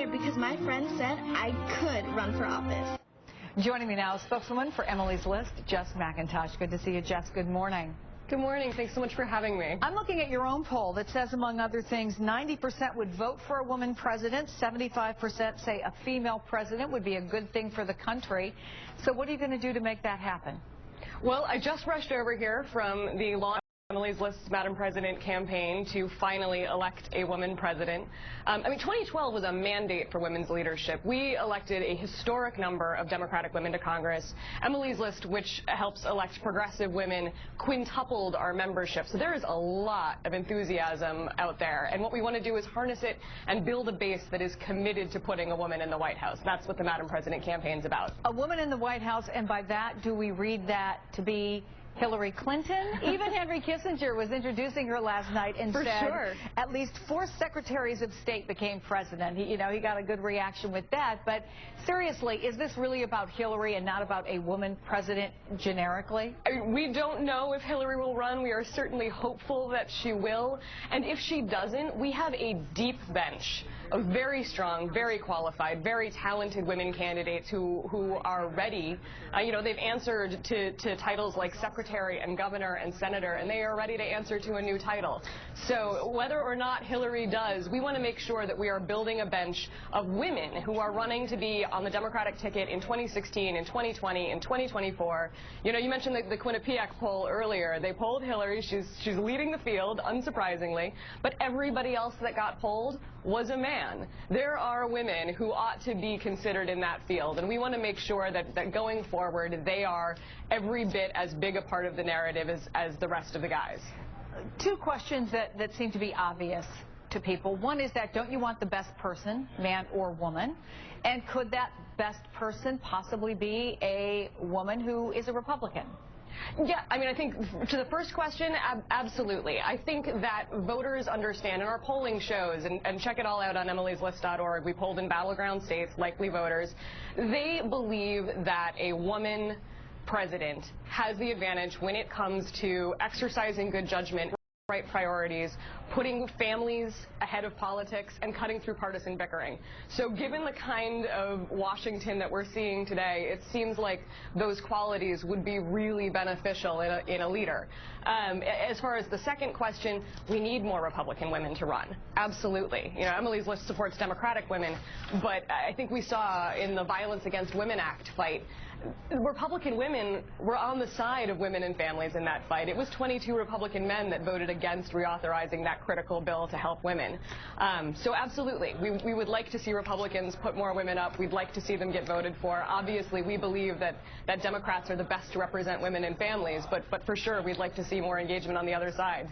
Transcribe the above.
excited because my friend said I could run for office. Joining me now is spokeswoman for Emily's List, Jess McIntosh. Good to see you, Jess. Good morning. Good morning. Thanks so much for having me. I'm looking at your own poll that says, among other things, 90% would vote for a woman president, 75% say a female president would be a good thing for the country. So what are you going to do to make that happen? Well, I just rushed over here from the launch of Emily's List Madam President campaign to finally elect a woman president. 2012 was a mandate for women's leadership. We elected a historic number of Democratic women to Congress. Emily's List, which helps elect progressive women, quintupled our membership. So there is a lot of enthusiasm out there. And what we want to do is harness it and build a base that is committed to putting a woman in the White House. That's what the Madam President campaign is about. A woman in the White House, and by that, do we read that to be Hillary Clinton? Even Henry Kissinger was introducing her last night and said at least 4 secretaries of state became president. He got a good reaction with that. But seriously, is this really about Hillary and not about a woman president generically? We don't know if Hillary will run. We are certainly hopeful that she will. And if she doesn't, we have a deep bench of very strong, very qualified, very talented women candidates who are ready. They've answered to titles like secretary and governor and senator, and they are ready to answer to a new title. So whether or not Hillary does, we want to make sure that we are building a bench of women who are running to be on the Democratic ticket in 2016, in 2020, in 2024. You mentioned the Quinnipiac poll earlier. They polled Hillary. She's leading the field, unsurprisingly, but everybody else that got polled was a man. There are women who ought to be considered in that field, and we want to make sure that going forward, they are every bit as big a part of the narrative as the rest of the guys. 2 questions that seem to be obvious to people. One is that don't you want the best person, man or woman? And could that best person possibly be a woman who is a Republican? Yeah, I think to the first question, absolutely. I think that voters understand, and our polling shows, and check it all out on emilyslist.org, we polled in battleground states, likely voters, they believe that a woman president has the advantage when it comes to exercising good judgment, right priorities, putting families ahead of politics, and cutting through partisan bickering. So given the kind of Washington that we're seeing today, it seems like those qualities would be really beneficial in a leader. As far as the second question, we need more Republican women to run. Absolutely. Emily's List supports Democratic women, but I think we saw in the Violence Against Women Act fight, Republican women were on the side of women and families in that fight. It was 22 Republican men that voted against reauthorizing that critical bill to help women. So absolutely, we would like to see Republicans put more women up. We'd like to see them get voted for. Obviously, we believe that Democrats are the best to represent women and families, but for sure, we'd like to see more engagement on the other side.